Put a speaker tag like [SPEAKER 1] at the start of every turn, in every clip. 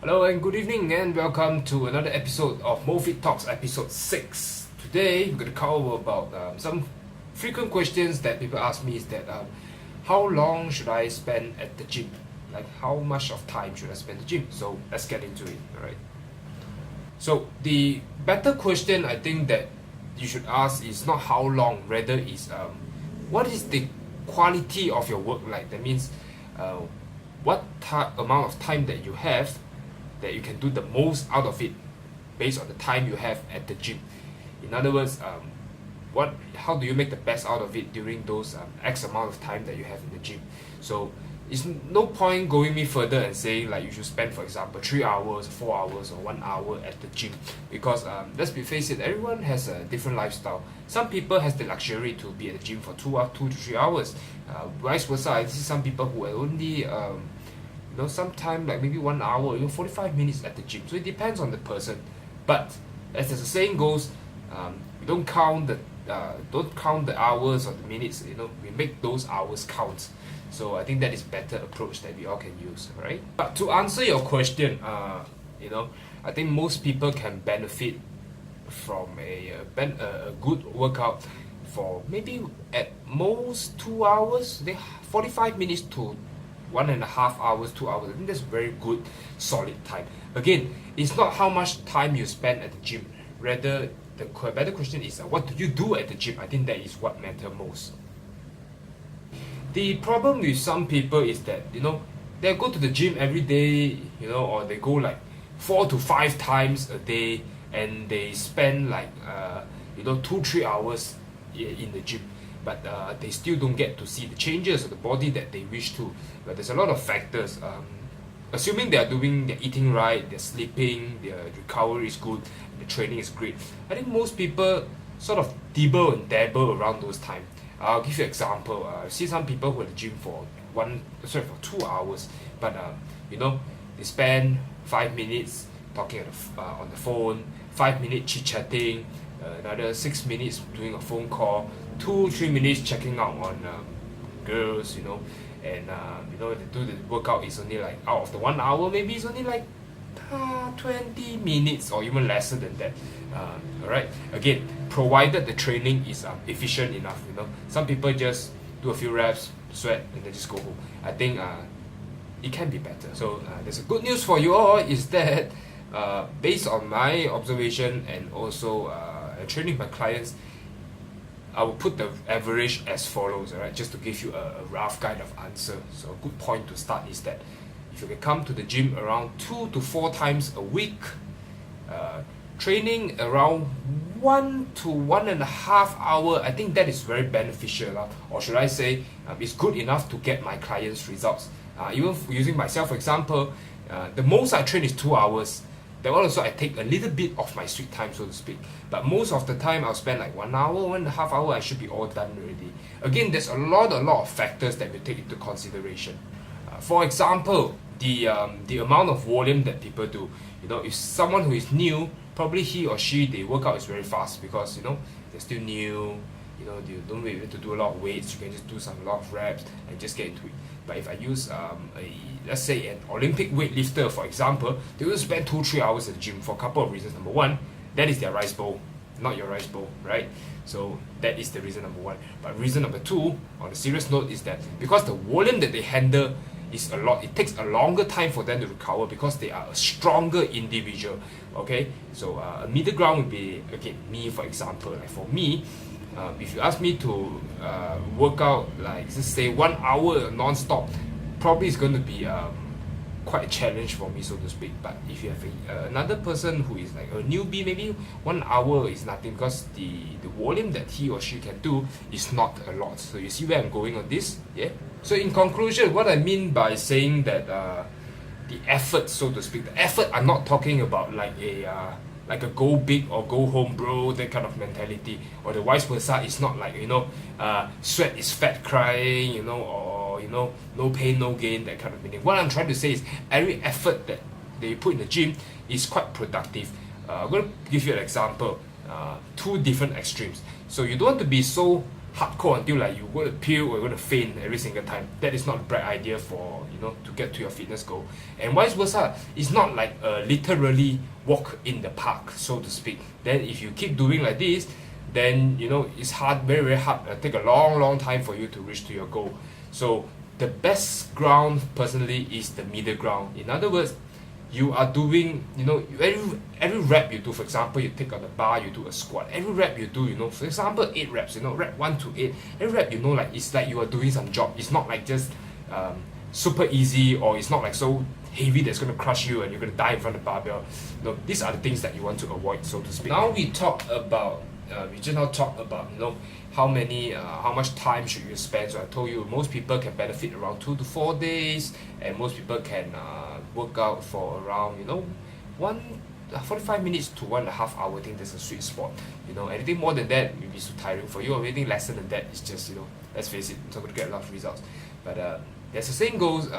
[SPEAKER 1] Hello and good evening and welcome to another episode of MoFIT Talks episode 6. Today we're going to cover about some frequent questions that people ask me is that how long should I spend at the gym? Like how much of time should I spend at the gym? So let's get into it, alright? So the better question I think that you should ask is not how long, rather is what is the quality of your work like? That means what amount of time that you have that you can do the most out of it based on the time you have at the gym. In other words, how do you make the best out of it during those X amount of time that you have in the gym? So it's no point going me further and saying like you should spend, for example, 3 hours, 4 hours, or 1 hour at the gym, because let's be face it, everyone has a different lifestyle. Some people has the luxury to be at the gym for 2 to 3 hours. Vice versa, I see some people who are only sometime like maybe 1 hour, 45 minutes at the gym. So it depends on the person. But as the saying goes, we don't count the hours or the minutes. We make those hours count. So I think that is better approach that we all can use, right? But to answer your question, I think most people can benefit from a good workout for maybe at most 2 hours, 45 minutes to 1.5 hours, 2 hours. I think that's very good, solid time. Again, it's not how much time you spend at the gym. Rather, the better question is what do you do at the gym? I think that is what matters most. The problem with some people is that they go to the gym every day, or they go like 4 to 5 times a day, and they spend like 2-3 hours in the gym, but they still don't get to see the changes of the body that they wish to. But there's a lot of factors. Assuming they're eating right, they're sleeping, their recovery is good, the training is great. I think most people sort of dibble and dabble around those times. I'll give you an example. I see some people who are at the gym for 2 hours, but they spend 5 minutes talking on the phone, 5 minutes chit-chatting, another 6 minutes doing a phone call, 2-3 minutes checking out on girls, and they do the workout is only like out of the 1 hour, maybe it's only like 20 minutes or even lesser than that. Alright, again, provided the training is efficient enough. Some people just do a few reps, sweat, and then just go home. I think it can be better. So there's a good news for you all is that based on my observation and also training my clients, I will put the average as follows, alright, just to give you a rough kind of answer. So a good point to start is that if you can come to the gym around 2 to 4 times a week, training around 1 to 1.5 hours, I think that is very beneficial, or should I say, it's good enough to get my clients results. Even using myself for example, the most I train is 2 hours. That one also I take a little bit of my sweet time, so to speak. But most of the time I'll spend like 1 hour, 1.5 hours, I should be all done already. Again, there's a lot of factors that we take into consideration. For example, the amount of volume that people do. If someone who is new, probably he or she, the workout is very fast because they're still new. You don't really have to do a lot of weights. You can just do a lot of reps and just get into it. But if I use let's say an Olympic weightlifter, for example, they will spend 2-3 hours at the gym for a couple of reasons. Number one, that is their rice bowl, not your rice bowl, right? So that is the reason number one. But reason number two, on a serious note, is that because the volume that they handle is a lot, it takes a longer time for them to recover because they are a stronger individual. Okay, so a middle ground would be, again, me for example. Like for me, if you ask me to work out like just say 1 hour non-stop, probably it's going to be quite a challenge for me, so to speak. But if you have another person who is like a newbie, maybe 1 hour is nothing because the volume that he or she can do is not a lot. So you see where I'm going on this? Yeah. So in conclusion, what I mean by saying that the effort, so to speak, the effort, I'm not talking about like a go big or go home bro, that kind of mentality, or the vice versa. It's not like sweat is fat crying, or no pain no gain, that kind of meaning. What I'm trying to say is every effort that they put in the gym is quite productive. I'm going to give you an example. Two different extremes. So you don't want to be so hardcore until like you're going to puke or you're going to faint every single time. That is not a bright idea for, you know, to get to your fitness goal. And vice versa, it's not like literally walk in the park, so to speak. Then if you keep doing like this, then you know it's hard, very very hard. It'll take a long time for you to reach to your goal. So the best ground personally is the middle ground. In other words, you are doing, you know, every rep you do, for example, you take out the bar, you do a squat. Every rep you do, you know, for example, 8 reps, you know, rep 1 to 8. Every rep, you know, like it's like you are doing some job. It's not like just super easy, or it's not like so heavy that's going to crush you and you're going to die in front of the barbell. No, these are the things that you want to avoid, so to speak. Now we talk about, we just now talk about, you know, how much time should you spend. So I told you most people can benefit around 2 to 4 days, and most people can work out for around, you know, 45 minutes to 1.5 hours. I think that's a sweet spot. You know, anything more than that will be too tiring for you, or anything lesser than that is just, you know, let's face it, it's not going to get a lot of results. But as the saying goes,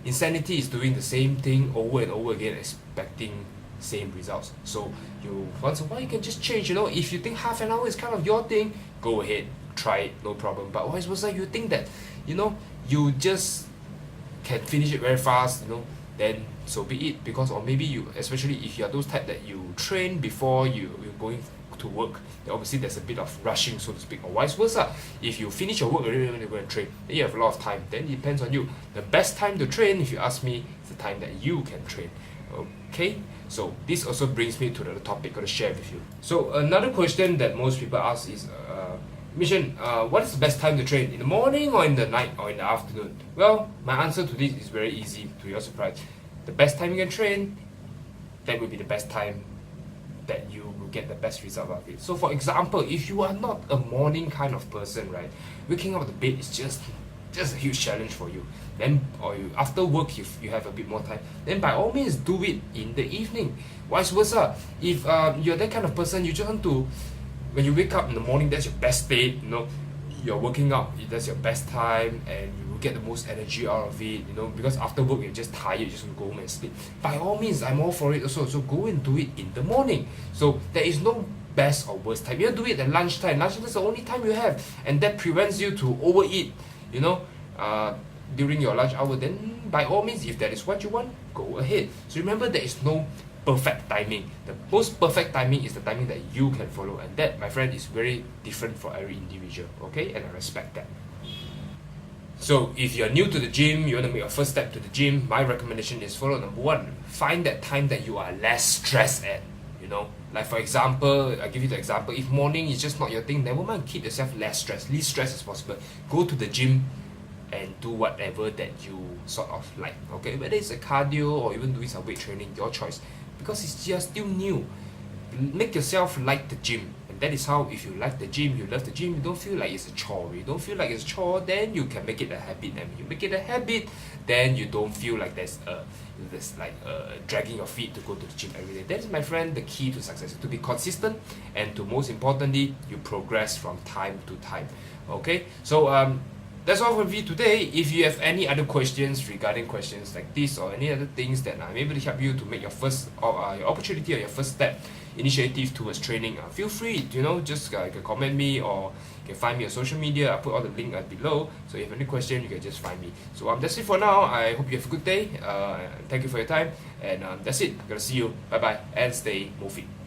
[SPEAKER 1] insanity is doing the same thing over and over again, expecting same results. So you once in a while you can just change. You know, if you think half an hour is kind of your thing, go ahead, try it, no problem. But vice versa, you think that, you know, you just can finish it very fast, you know, then so be it. Because, or maybe you, especially if you are those type that you train before you're going to work, then obviously there's a bit of rushing, so to speak. Or vice versa, if you finish your work already when you go and train, then you have a lot of time. Then it depends on you. The best time to train, if you ask me, is the time that you can train. Okay, so this also brings me to the topic I'm going to share with you. So another question that most people ask is, Mission, what is the best time to train? In the morning or in the night or in the afternoon? Well, my answer to this is very easy, to your surprise. The best time you can train, that will be the best time that you will get the best result out of it. So for example, if you are not a morning kind of person, right, waking up out of the bed is just a huge challenge for you. Then, or you, after work, if you have a bit more time, then by all means do it in the evening. Vice versa, if you're that kind of person, you just want to, when you wake up in the morning, that's your best state, you know, you're working out, that's your best time, and you will get the most energy out of it, you know, because after work you're just tired, you just want to go home and sleep. By all means, I'm all for it also, so go and do it in the morning. So there is no best or worst time. You do it at lunchtime. Lunchtime is the only time you have, and that prevents you to overeat, you know, during your lunch hour. Then by all means, if that is what you want, go ahead. So remember, there is no perfect timing. The most perfect timing is the timing that you can follow, and that, my friend, is very different for every individual. Okay, and I respect that. So if you're new to the gym, you want to make your first step to the gym, my recommendation is follow number 1. Find that time that you are less stressed at. You know, like for example, I'll give you the example. If morning is just not your thing, never mind, keep yourself less stressed, least stress as possible. Go to the gym and do whatever that you sort of like. Okay, whether it's a cardio or even doing some weight training, your choice. Because it's just still new. Make yourself like the gym. And that is how, if you like the gym, you love the gym, you don't feel like it's a chore. You don't feel like it's a chore, then you can make it a habit. And when you make it a habit, then you don't feel like there's dragging your feet to go to the gym every day. That is, my friend, the key to success. To be consistent, and to most importantly, you progress from time to time. Okay, so that's all for me today. If you have any other questions regarding questions like this, or any other things that I'm able to help you to make your first your opportunity or your first step initiative towards training, feel free to, you know, just you can comment me, or you can find me on social media. I'll put all the link below. So if you have any question, you can just find me. So that's it for now. I hope you have a good day. Thank you for your time, and that's it. I'm gonna see you. Bye bye, and stay MoFIT.